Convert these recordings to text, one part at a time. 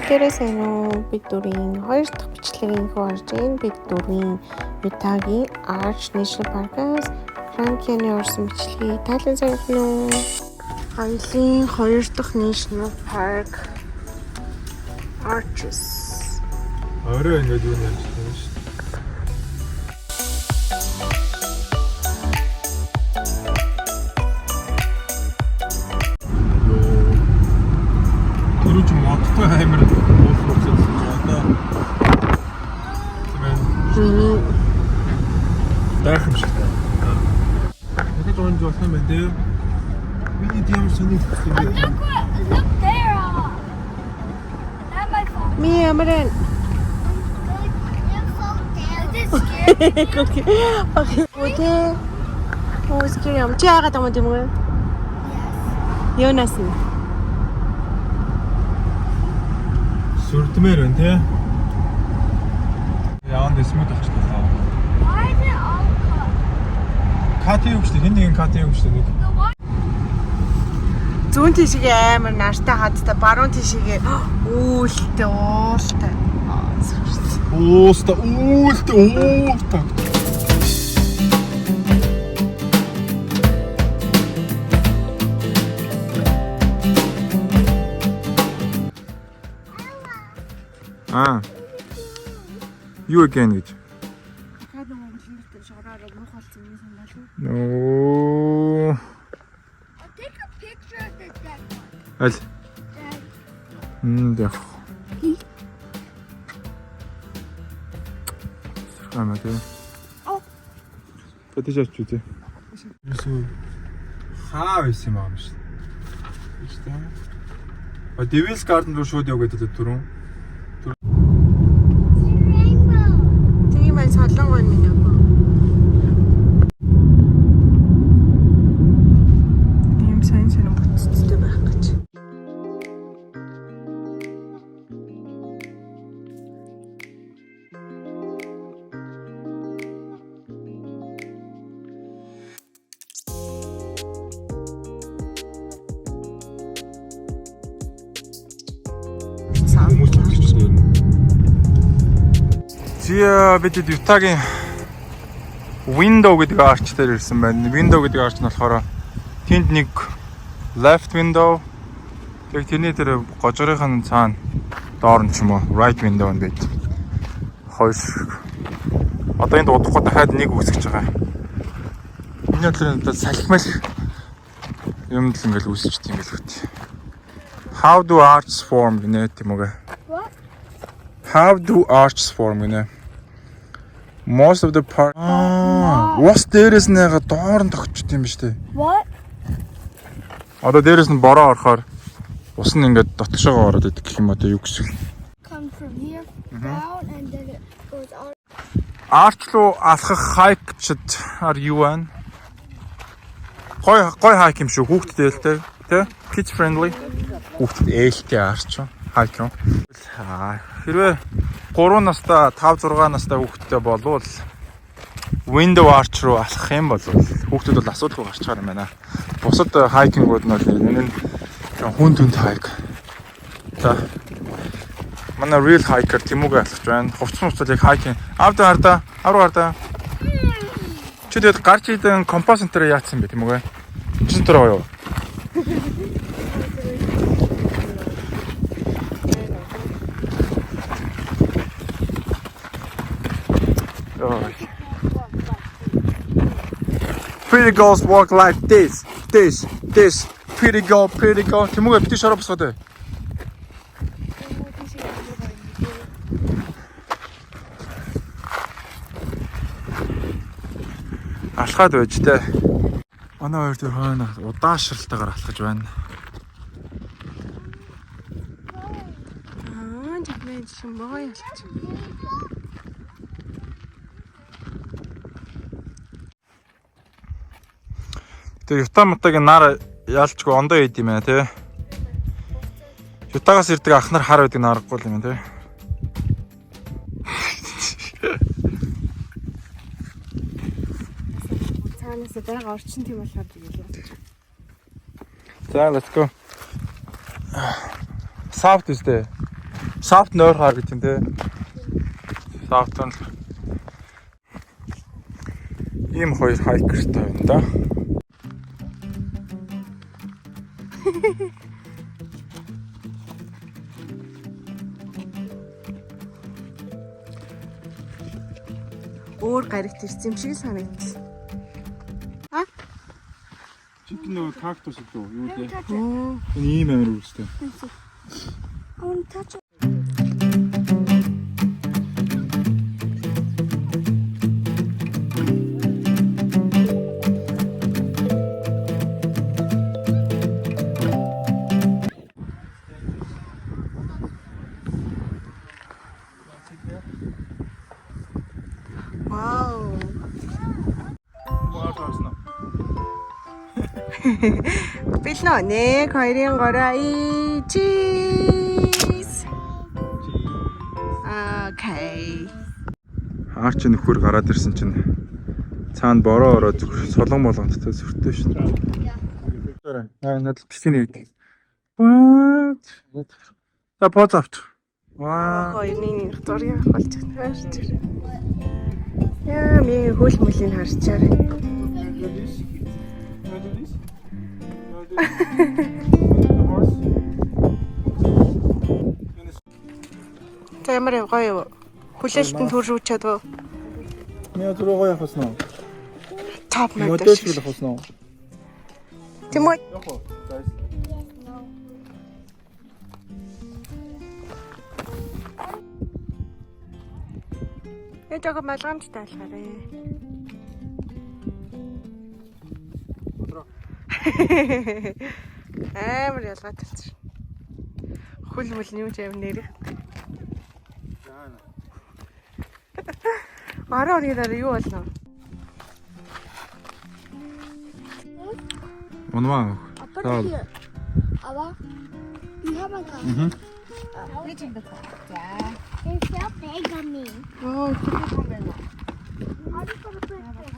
дээрээс бид дөрвийн хоёр дахь бичлэгийн харж байна. Бид дөрвийн Utah-гийн Arch National Park-аас Grand Canyon орсон бичлэгийг тайлан зориулна уу? Хоёрын хоёр дахь National Park Arches. Орой ингэж юу ярьж байна шүү. Түрүүч модтой хаймар уус ууссан одоо. Тэгээд дахим шиг таа. Тэгэхэд онж болох юм байна дээ. Миний тийм соник гэсэн юм. Look there. Not my phone. Ми амрэн. Окей. Окей. Ось кирям. Чи яагаад юм бэ? Юунаас нь? Сүрдмээр байна тий. Яан дэсмэд авч таа. Why is it all cut? Кати юу гэж хэн нэгэн кати юу гэж нэг. Зүүн тишгээ амар нааштай хадтай баруун тишгээ үүлтэй уултай. Уултай. Юу again гэж? Хаад Монголын шороор мохолцсон юм санаа шүү. Нөө. I'll take a picture of the dead one. Аль. Дэх. Сэрхэмээ тий. Пэтижаач үү тий. Юусэн хаа байсан юм аа шүү. Истэ. Devil's Garden руу шууд явж гэдэг түрүүн. Тийм бай солонгой минь аа. Ийм сайн бүтцтэй байх гэж. Хүмүүс хэлчихсэн юм. Бид Utah-гийн window гэдэг arch дээр ирсэн байна. Window гэдэг arch нь болохоор тэнд нэг left window, яг тэрний дээр гожрын цаана доор нь ч юм уу right window нь байд. Хоёр. Одоо энд удахгүй дахиад нэг үүсгэж байгаа. Миний бодлоор салхимал юм л ингээл үүсчихдээ ингээл хөт. How do arches form гэнэ тийм үгүй. What? How do arches form гэнэ. Most of the part. Ус дээрээс нэга доор нь тогтчт юм ба штэ. What? Одоо дээрээс нь бороо орохоор ус нь ингээд дотгошоо ороод идэг гэх юм одоо юу гэсэн. Comes from here down and then it goes all. Arch руу алхах хайкчд ар юу вэ? Гой хайк юм шүү. Хүүхдэд ээлтэй тий? Kids friendly. Хүүхдэд ээлтэй arch хайк юм. Хэрвээ 3 настай 5 6 настай хүүхдтэй болвол window arch руу алхах юм бол хүүхдүүд бол асуудалгүй гарч байгаа юм байна. Бусад хайкингууд нь энэ нь хүн түнд хайк. За. Манай real hiker Тимүгэ алхаж байна. Хувцсан хувцал яг хайкинг. Авруу хардаа. Чи тэгээд гарч идэн компас энтер яатсан бэ Тимүгэ? Чин төрөө юу? Pretty girls walk like this. Pretty girl. Тимүгэ бити шараа босгоод. Алхаад байж тээ. Манай хоёр тэр хойно удаашралтайгаар алхаж байна. Тэгмээ шимбой ялч. Тэр Utah-гийн нар ялчгүй ондоо ийд юм аа тий. Utah-гаас ирдэг ах нар хар байдаг нарахгүй юм тий. Цаанаас байгаа орчин тийм болохоор тэгээд. За let's go. South is there. Soft нойр хаа гэж юм те. Soft нь ийм хоёр хайкертай байна да. Өөр гарагт ирсэн юм шиг санагдал. Чиг нөө кактус үү юу дээ? Энэ ийм амар үүстэй. I want to touch it. Вау. Waarschijnlijk. Билнэ. 1 2-ын 3 cheese. Окей. Арч нөхөр гараад ирсэн чинь цаана бороо ороод солон болгонтой сүртэй шин. Надад бичгийн нэг. What? За поз авт. Ваа. Хоёрын нэг зургийг авах болж байна. Яа, миний хөл мөлийн харчаар. Тэмэр гоё. Хүлээлтэн төрөв чадав. Меня дөрөөгөө явахсан уу? Топ Модель мэдээ. явахсан уу? Тэмээ. Яг уу. Энэ жоо малгамжтай алхаарэ. Амар ялгаатай чинь. Хөл мөлний юм жив нэр. Араа нэрээр юу болно? Унваа. Put it here. Ava, you have a car. It's so big on me. Оо, тэр юм байна. I'm just gonna put it there.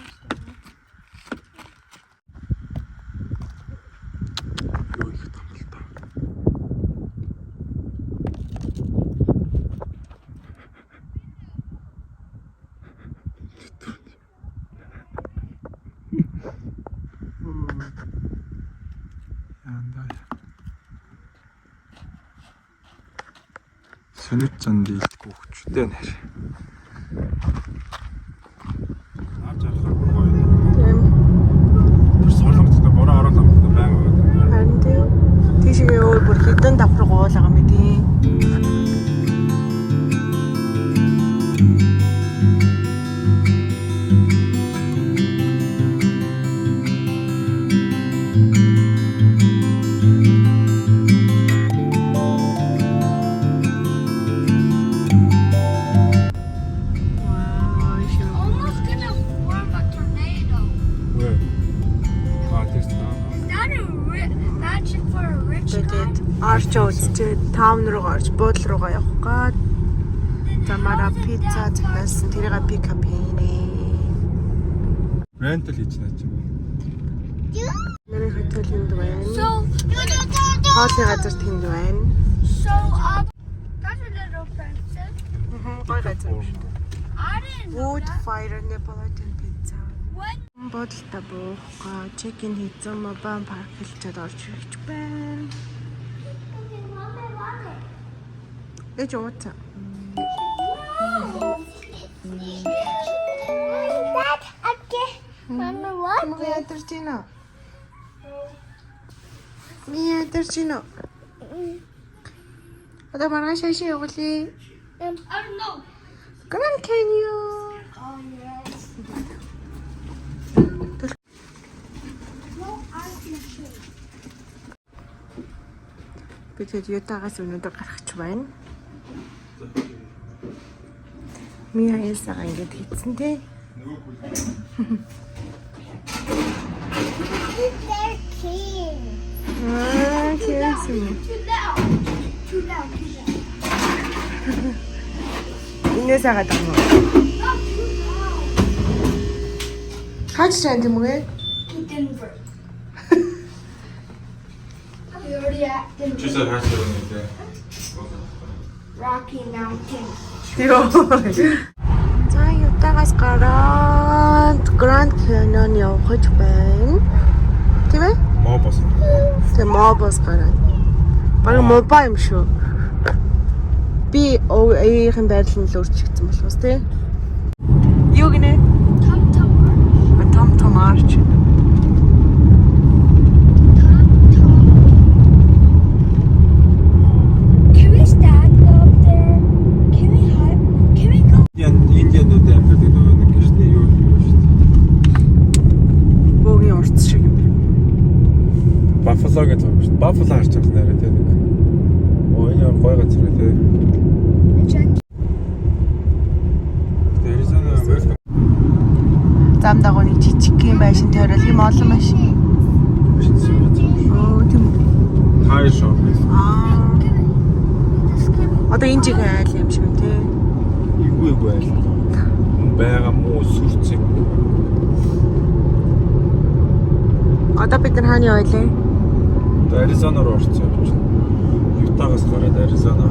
Юу их том л та. Сэнэт зан дийлдэхгүй хүчтэй нэр. Наач арахаар гоё. Тийм. Тэр солонгоцтой бороо ороод амттай байнга. Харин тийм. Тийшээ өөр бүр хідэн давхар гуулгаа юм тий. Almost gonna form a tornado. Where? This Is that a magic for a rich guy? Тэгээд орч үзчихэд таун руу орж буудлын руугаа явах гээд замаараа пицца захиалсан тэрийг пикап хийнэ. Rental хийж наа чи. Миний хотел энд байна. So, Хоолны газар тэнд байна. that's a little offensive. Гой газар юм шүү. I didn't know Wood that. fire Neapolitan pizza. What? Буудлаа буухгүй чекин хийсэн мобан парк хэлчихэд орж ирж байна. Ээж ууцаа. That again. Mama, what? Мага ядарч байна. Ми ядарч байна. Одоо маргааш шашин явуулъя. I don't know. Grand Canyon. Oh, yes. No ice machine. Би тэгээд Ютагаас өнөөдөр гарах ч байна. Ми хаясаа ингэж хийцэн тий. They're king. Кэрсэн. Too loud. Too loud. Инээс агаад юм уу? Not too loud. Хаач чанд юм бэ? To Denver. We already at Denver. Чи сая хаач явна гэдэг. Rocky Mountain. За Ютагаас гараад Grand Canyon явах гэж байна. Тийм ээ? Мобос. Тэгээ Мобос гараад. Бараг Моба юм шүү. Би ээхийн байрлал нь л өөрчлөгдсөн болохоос тий. Юу гинэ? Том арч. Can we stand up there? Can we go? Индианууд амьдардаг нэг штэ юу штэ. Бөөгийн урт шиг юм. Buffalo гэж байгаа штэ. Buffalo харж байгаа нэрээ тий нэг. Яа гой газар тий. Arizona America. Зам дагууны жижиг юм байшин тойрол юм олон машин. Оо тийм. Tire shop. Одоо энэ жиг айл юм шиг тий. Эгүй айл. Бага муу сүрцэг. Одоо бид нар хааны ойлээ? Arizona руу орсон юм чинь. Ютагаас гараад Arizona.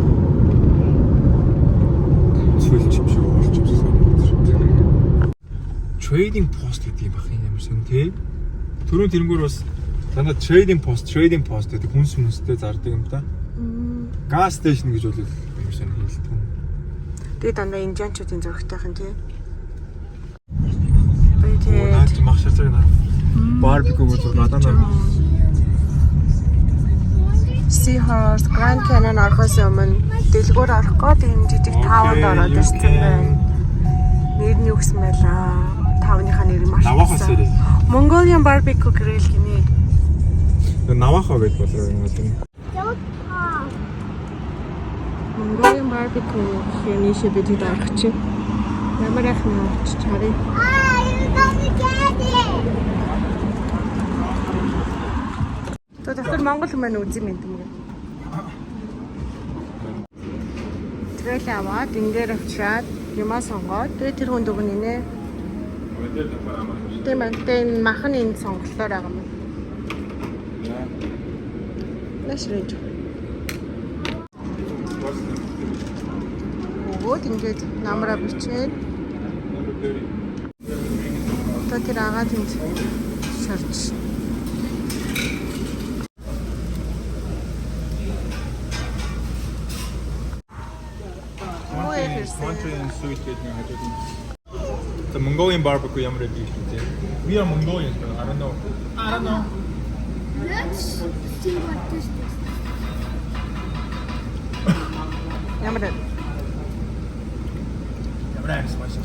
Цөлч юм шиг орчихсон. Trading post гэдэг юм бах юм шиг тий. Түрүүн тэрнгүүр бас дандаа trading post гэдэг хүнстэй зардаг юм да. Gas station гэж бол юм шиг хэлдэг. Тэгээ дандаа индианчуудын зургатайхан тий. Наач мах ширцэг наа. Барбекю гэж гадаа наа. Seahorse Grand Canyon орохоос өмнө дэлгүүр орох гээд энэ жижиг таавад ороод ирсэн байна. Нэр нь юу гэсэн байлаа? Таавныхаа нэр маш Навахас ирээ. Mongolian barbecue grill гинэ. Навахо гэж болоо юм уу? Don't talk. Mongolian barbecue хийний шидэд орох чинь. Ямар ахна орч чарыг. You're gonna get it. Тэгэхээр Монгол хүмүүс үзэн мэд юм. Тэгэл аваад ингээд авчираад юмаа сонгоод тэгээ тэр хүнд өгнө нэ. Тийм энэ махан энэ сонголтоор байгаа юм. Нэшрэж. Өгөөд ингээд намраа бичээд. Одоо тэр агаад энэ шарч. Country and sweet гэдэг нь хажууд нь. The Mongolian barbecue ямар байдаг юм бэ? We are Mongolians, but I don't know. Let's see what this is. Ямар Ямар айс маш их.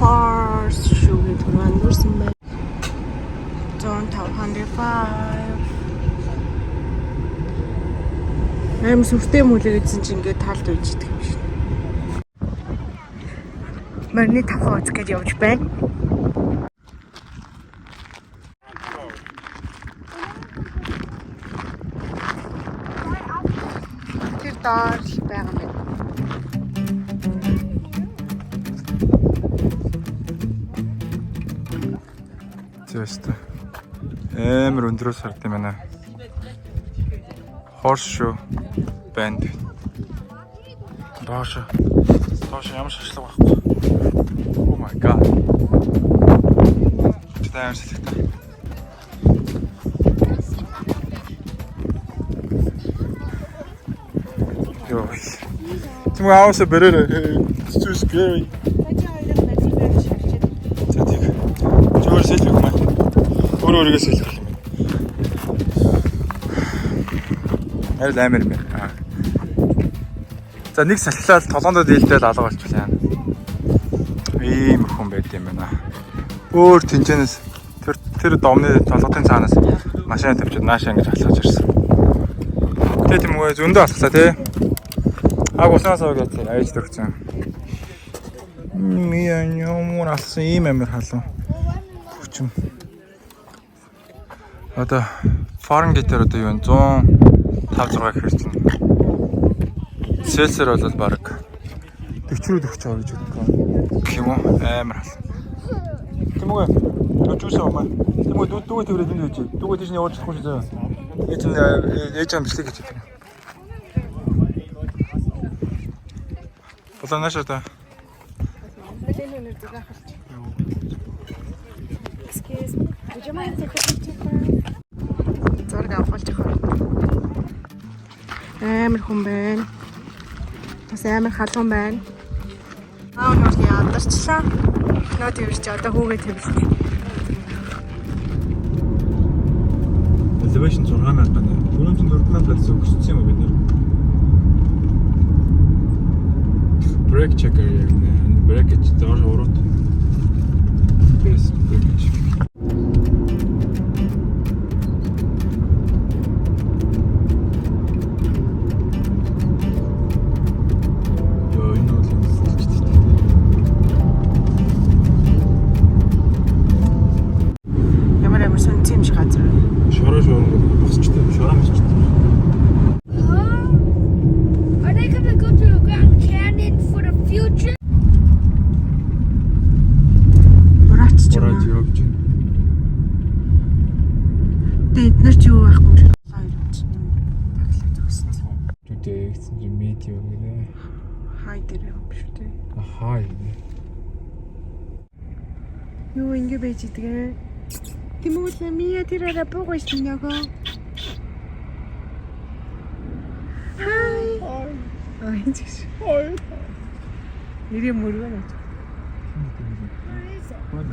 Horseshoe гэдэг нь андуурсан байна. 1505. Аим сүртэй мүлээ гэсэн чинь ингээд талд үйждэг юм шиг. Марны тавхаа үзэх гэж явж байна. Тэр доор байгаа юм байна. Тэстэ. Амар өндрөөс хард юм байна. Horseshoe band. Доош ямар шашлаг байхгүй. Oh my god. Тэвэр сэтгэлтэй. Йоо. Тэм аавса бэрээр it's too scary. Зүгээр сэлэх юм аа. Өөрөөрөө сэлэх юм. Арил амар юм байна. За нэг салхилаад толгоонд дийлтэл алга болчихлаа. Ийм хүн байд юм байна. Өөр тэнцэнэс тэр домны толгойн цаанаас машин тавьчихад наашаа ингэж алхаж ирсэн. Тэгээ тийм үгүй зөндөө алхлаа тий. Уснаас аваад аяж дөрөгцөн. Миан юм алсан ийм амар халуун. Хүчм. Одоо Фаренгейтээр одоо юу вэ? 105 6 хэрэг чинь. Сэлсэр бол баг 40 руу төгч байгаа гэж боддог. Гэх юм уу? Амар хал. Тэмүгэ дүүжсэн юм аа. Тэмүгэ дүүгээ тэрээд энэ гэж. Дүүгээ тийш нь явуулж чадахгүй шүү дээ. Ээж юм бичлэг гэж байна. Болоо наашаа та. Excuse me. Would you mind taking a picture? Зураг авах гэж байна. Амар хүн байна. Бас амар халуун байна. Өнөөдөр ядарчлаа. Нөө тэрч одоо хүүгээ тэрч. Elevation 6000 байна. 44000 өгсөн юм бид нэр. Brake checker яг нэ. Brake доор урууд. Бэс brake. Are they gonna go to the Grand Canyon for the future? Тэд нар ч юу байхгүй юм шиг. Today it's the meteor гэдэг. Хай дээр юм биш үү те. Хай. Юу ингэ байж идэгэ. Тэмүүлээ мия тэрээрээ буугаш нэго. Хай. Ай чиш. Хай. Ири мөргөн.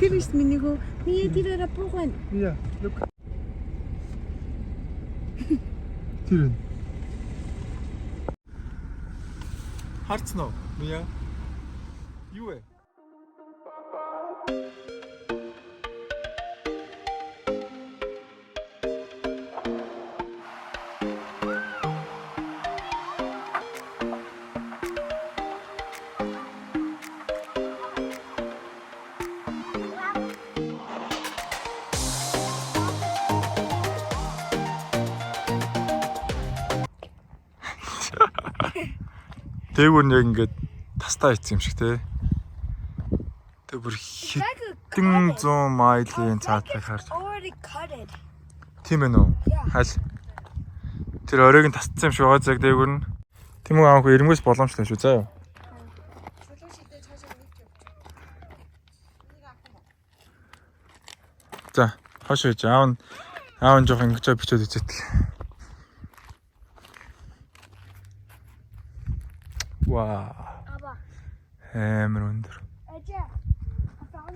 Тэр их минийгөө мия тэрээрээ буугана. Yeah, look. Тэр. Харцноо. Мия. Юу вэ? Дээгүүр нэг ингээд тастаа хийсэн юм шиг те. Тэг бүр хэдэн 100 майлын цаатыг харж. Already cut it. Тийм ээ нөө. Хайл. Тэр оройг нь тасцсан юм шиг байгаа зэрэг дээгүүр нь. Тэмүү аах эрмгээс боломжтой шүү заа юу. За, хаш хийж аав нь жоох ингэж бичээд үзээдэг. Вау. Амар өндөр.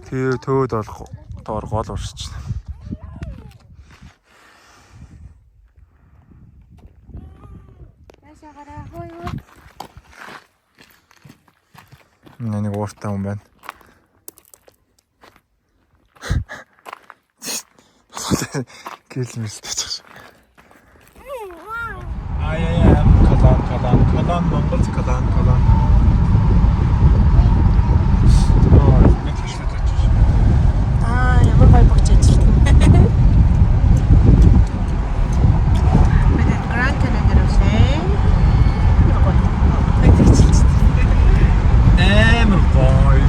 Тэр төөд бол доор гол урсч байна. Нэг ууртай хүн байна. Гэл мэлтэй. Яа. Калан Монгол калан. Ямар гоё богч ажилладаг. Мэдээ Grand Canyon дээр үсээ. Амар гоё.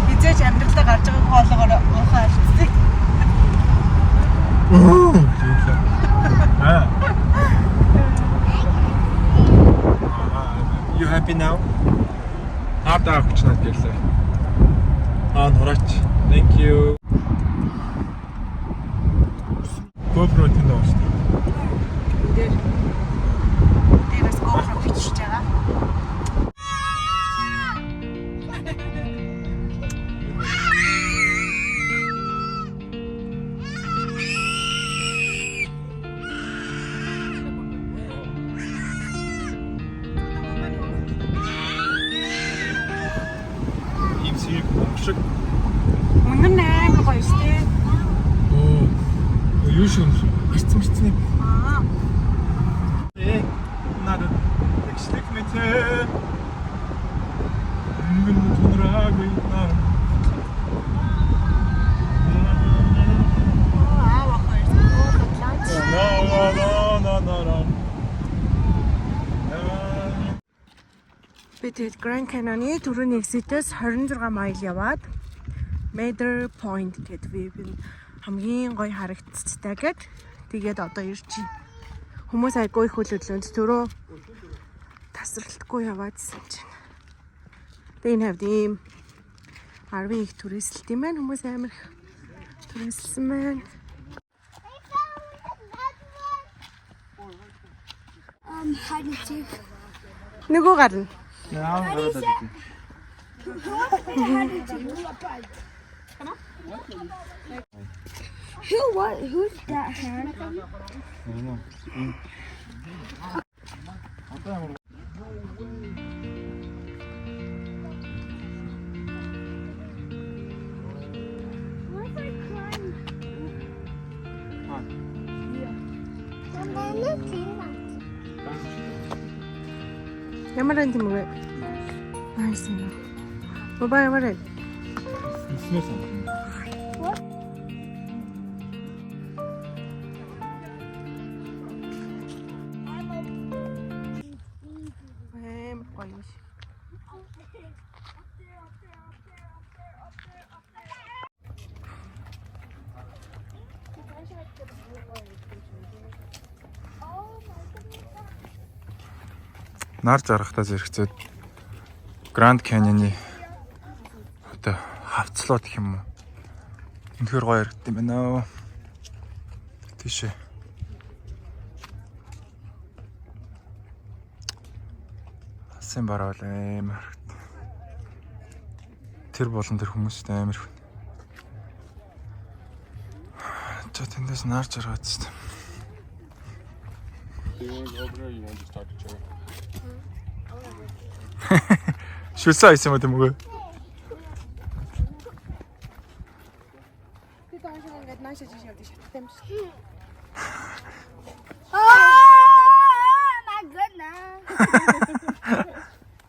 Хизээч амьдралдаа гарч байгаа хоолоогоор ухаа алцдаг. You happy now? Хатаа хүчнаа гэлээ. Нураач. Thank you. GoPro тэнд авсан. Дээрээс GoPro бичиж байгаа. Үнэн амар гоё шүү дээ. Юу шиг юм. Марцсан. Аа. Надад экслик мэтэ. Мэн тунраг ийна. No. Би тэгээд Grand Canyon-ы түрүүний exit-ээс 26 майл яваад Mather Point гэдэг view хамгийн гоё харагдцтай гэд тэгээд одоо ирж байна. Хүмүүс айгүй их хөлөдлөнд түрүү тасралтгүй яваадсэн чинь. Тэгээд энэ хавьд ийм 10 их туристлт юм байна. Хүмүүс амар их туристлсан байна. Hide and seek. Нөгөө гарна. Яа, Hide and seek. Who's that hand? Ямар энэ юм бэ? Nice юм. Бабаа ямар вэ? Нар жаргахтаа зэрэгцээд Grand Canyon-ы одоо хавцлууд гэх юм уу. Үнэхээр гоё харагдсан юм байна. Тийшээ. Асан бараал амар харагдсан. Тэр болон тэр хүмүүстэй амар хүн. За тэндээс нар жаргаадсан. Шүлсаа хийсэн мэт юм уу? Би тааш ингээд нааш жиш явдаг шаттай юм шиг.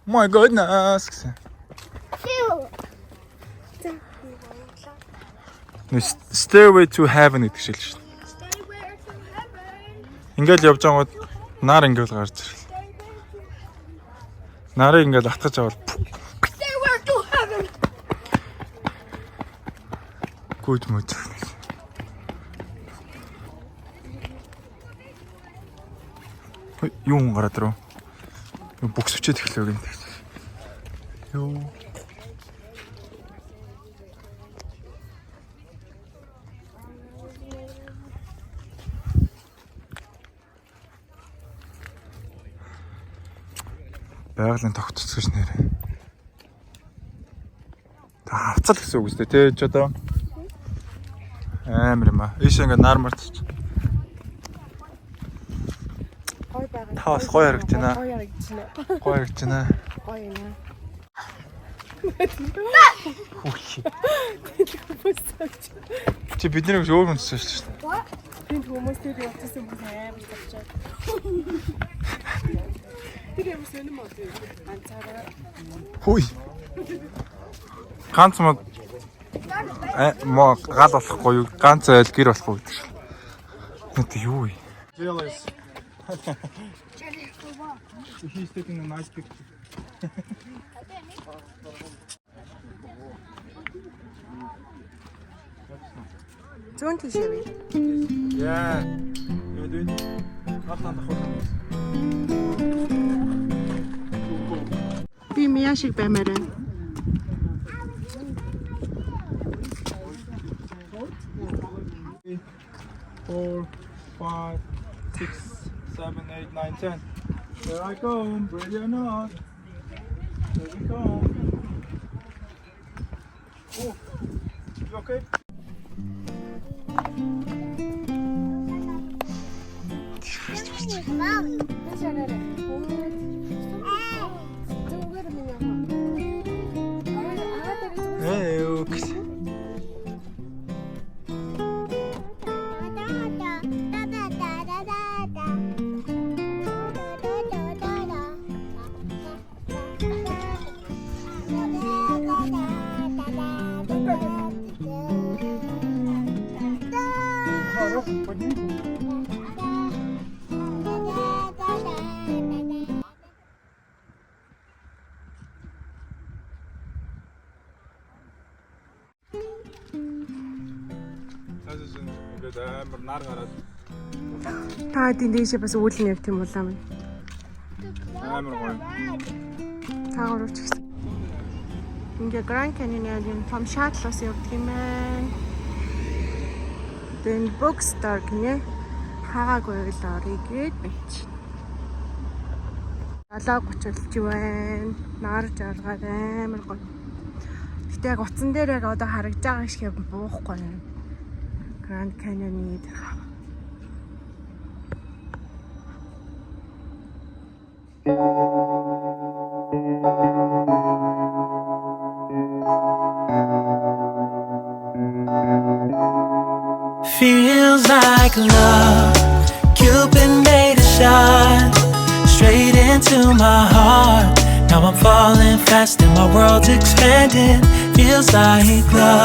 My goodness. Stairway to heaven гэдэг шиг л шүү. Ингээд явж байгаад нар ингээд гарч ирлээ. Нарыг ингээд атгаж авал. Good mood. Юу гараад ирв? Бөксөвчөд эхлэв гэнэ. Юу. Байгалийн тогтцож нэрээ. Хавцал гэсэн үг үстэй тий ч одоо амар юм аа. Ийш ингээд нар мартчих. Гой байгаа. Таас гоё харагдана. Гоё харагдана. Гоё харагдана. Гоё юм. Хөөе. Чи бидний өөр хүнсэн шүү дээ. Тэнд хүмүүс тэр явчихсан бүх амар тавчаад. Тэр юм сонирм уу? Ганцаараа. Хөөе. Ганц мод мо гал болохгүй юу? Ганц айл гэр болохгүй гэдэг шиг. Нүд юу вэ? Jealous. He's taking a nice picture. Зүүн тийшээ вэ? Yeah. Юу дий? Хатан дахуулсан. Би мяа шиг баймаар байна. 4, 5, 6, 7, 8, 9, 10. There I come, ready or not. There we go. Oh, you okay? Hey, okay. ирээд амар нар гараад Та дэндээшээ бас үүлэн яг тийм улаан байна. амар гоё. Таагуурч гэсэн. Ингээ Grand Canyon-ийн том шаттлаас явдаг юм байна. Then bookstore гинэ. Хаагаагүй л орё гээд бич. 7:30 байна. Нар жаргаад амар гоё. Гэтэ яг утсан дээр яг одоо харагдж байгаа шиг буухгүй юм. Grand Canyon-ийн дээр. Feels like love. Cupid made a shot straight into my heart. Now I'm falling fast and my world's expanding. Feels like love.